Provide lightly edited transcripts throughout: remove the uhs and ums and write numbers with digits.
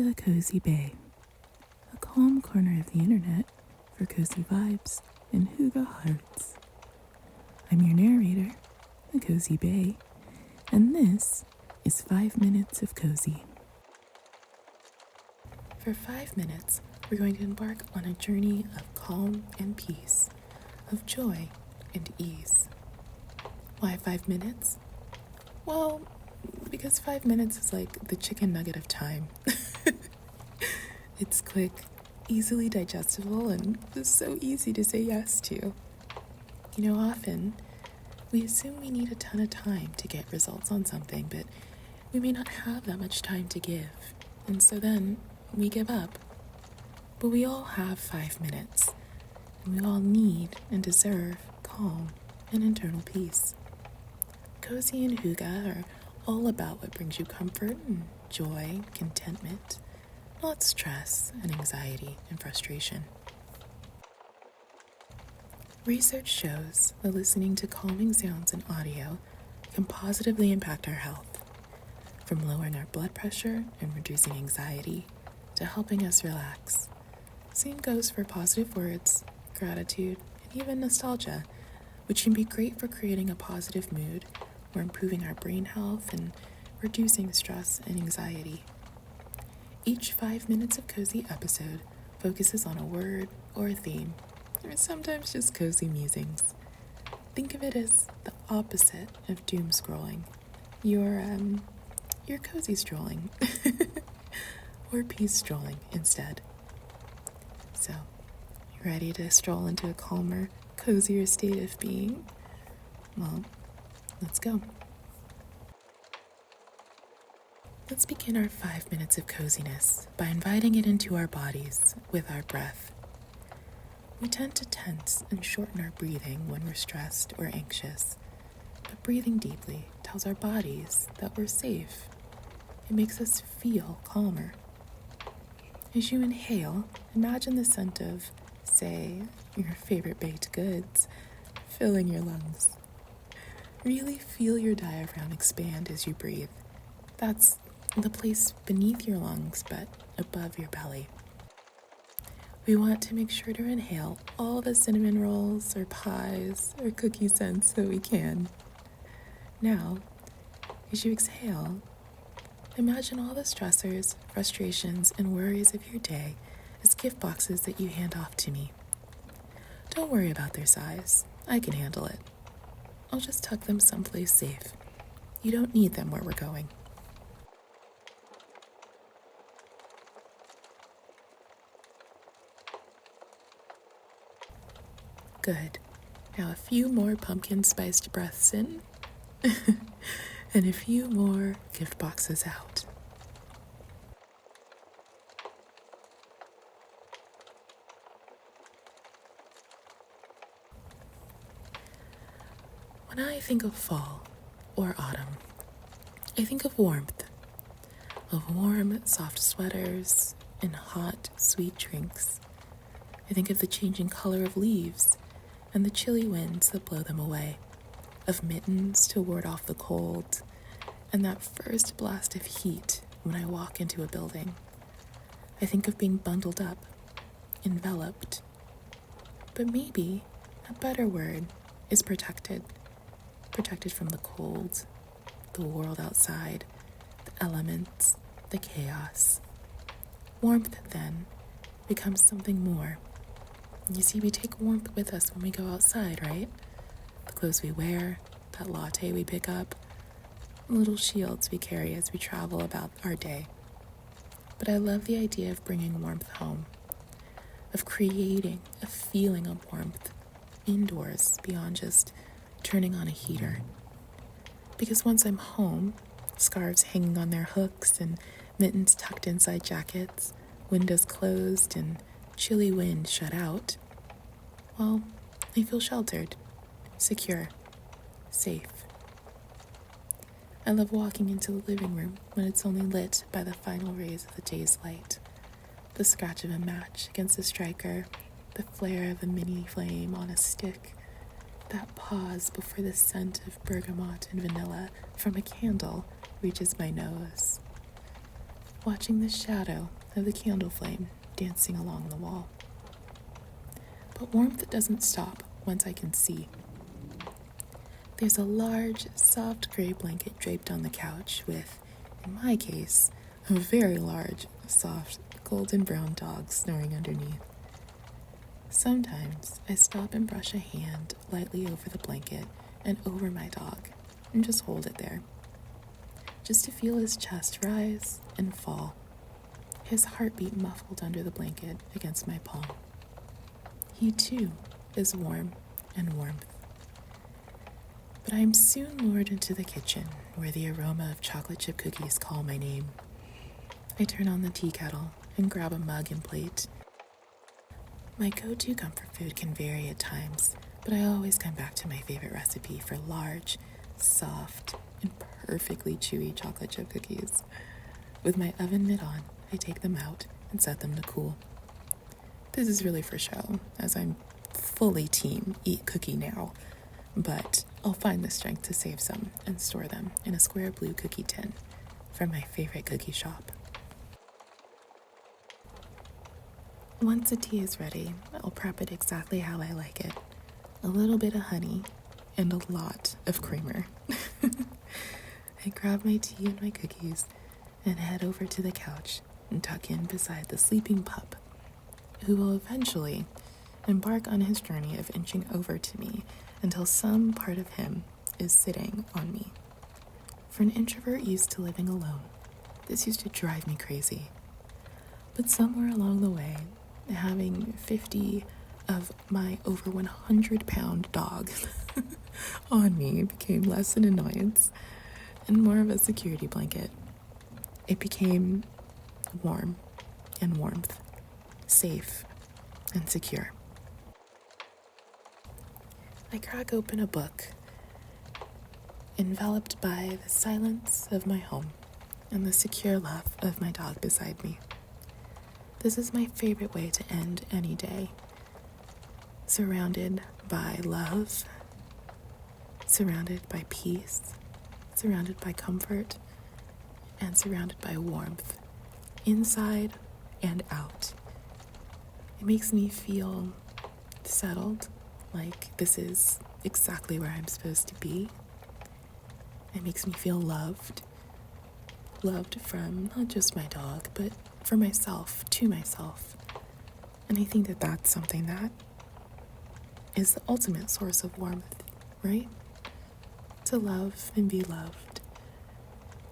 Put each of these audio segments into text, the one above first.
to the Cozy Bae, a calm corner of the internet for cozy vibes and Hygge hearts. I'm your narrator, the Cozy Bae, and this is 5 minutes of cozy. For 5 minutes, we're going to embark on a journey of calm and peace, of joy and ease. Why 5 minutes? Well, because 5 minutes is like the chicken nugget of time. It's quick, easily digestible, and so easy to say yes to. Often we assume we need a ton of time to get results on something, but we may not have that much time to give, and so then we give up. But we all have 5 minutes, and we all need and deserve calm and internal peace. Cozy and Hygge are all about what brings you comfort and joy, contentment, not stress and anxiety and frustration. Research shows that listening to calming sounds and audio can positively impact our health, from lowering our blood pressure and reducing anxiety to helping us relax. Same goes for positive words, gratitude, and even nostalgia, which can be great for creating a positive mood or improving our brain health and reducing stress and anxiety. Each 5 minutes of cozy episode focuses on a word or a theme, or sometimes just cozy musings. Think of it as the opposite of doom scrolling. You're cozy strolling, or peace strolling instead. So, you ready to stroll into a calmer, cozier state of being? Well, let's go. Let's begin our 5 minutes of coziness by inviting it into our bodies with our breath. We tend to tense and shorten our breathing when we're stressed or anxious, but breathing deeply tells our bodies that we're safe. It makes us feel calmer. As you inhale, imagine the scent of, say, your favorite baked goods filling your lungs. Really feel your diaphragm expand as you breathe. That's the place beneath your lungs, but above your belly. We want to make sure to inhale all the cinnamon rolls or pies or cookie scents that we can. Now, as you exhale, imagine all the stressors, frustrations, and worries of your day as gift boxes that you hand off to me. Don't worry about their size. I can handle it. I'll just tuck them someplace safe. You don't need them where we're going. Good. Now a few more pumpkin spiced breaths in, and a few more gift boxes out. When I think of fall or autumn, I think of warmth, of warm, soft sweaters and hot, sweet drinks. I think of the changing color of leaves and the chilly winds that blow them away, of mittens to ward off the cold, and that first blast of heat when I walk into a building. I think of being bundled up, enveloped. But maybe a better word is protected. Protected from the cold, the world outside, the elements, the chaos. Warmth, then, becomes something more. You see, we take warmth with us when we go outside, right? The clothes we wear, that latte we pick up, little shields we carry as we travel about our day. But I love the idea of bringing warmth home, of creating a feeling of warmth indoors beyond just turning on a heater. Because once I'm home, scarves hanging on their hooks and mittens tucked inside jackets, windows closed and chilly wind shut out, well, I feel sheltered, secure, safe. I love walking into the living room when it's only lit by the final rays of the day's light, the scratch of a match against a striker, the flare of a mini flame on a stick, that pause before the scent of bergamot and vanilla from a candle reaches my nose. watching the shadow of the candle flame dancing along the wall. But warmth doesn't stop once I can see. There's a large, soft gray blanket draped on the couch with, in my case, a very large, soft, golden brown dog snoring underneath. Sometimes I stop and brush a hand lightly over the blanket and over my dog and just hold it there, just to feel his chest rise and fall, his heartbeat muffled under the blanket against my palm. He too is warm and warmth. But I am soon lured into the kitchen where the aroma of chocolate chip cookies call my name. I turn on the tea kettle and grab a mug and plate. My go-to comfort food can vary at times, but I always come back to my favorite recipe for large, soft, and perfectly chewy chocolate chip cookies. With my oven mitt on, I take them out and set them to cool. This is really for show, as I'm fully team eat cookie now, but I'll find the strength to save some and store them in a square blue cookie tin from my favorite cookie shop. Once the tea is ready, I'll prep it exactly how I like it. A little bit of honey and a lot of creamer. I grab my tea and my cookies and head over to the couch and tuck in beside the sleeping pup, who will eventually embark on his journey of inching over to me until some part of him is sitting on me. For an introvert used to living alone, this used to drive me crazy. But somewhere along the way, having 50 of my over 100-pound dog on me became less an annoyance and more of a security blanket. It became warm and warmth, safe and secure. I crack open a book, enveloped by the silence of my home and the secure love of my dog beside me. This is my favorite way to end any day. Surrounded by love, surrounded by peace, surrounded by comfort, and surrounded by warmth, inside and out. It makes me feel settled, like this is exactly where I'm supposed to be. It makes me feel loved from not just my dog, but for myself, to myself. And I think that that's something that is the ultimate source of warmth, right? To love and be loved,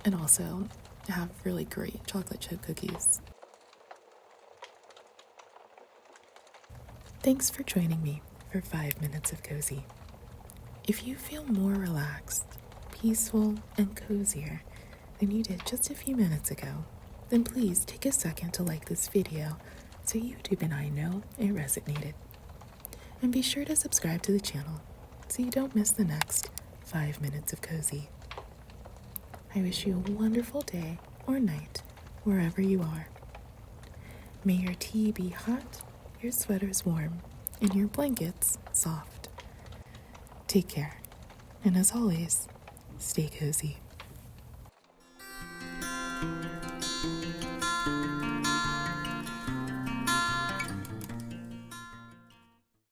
and also have really great chocolate chip cookies. Thanks for joining me for 5 minutes of cozy. If you feel more relaxed, peaceful, and cozier than you did just a few minutes ago, then please take a second to like this video so YouTube and I know it resonated. And be sure to subscribe to the channel so you don't miss the next 5 minutes of cozy. I wish you a wonderful day or night wherever you are. May your tea be hot, your sweaters warm, and your blankets soft. Take care, and as always, stay cozy.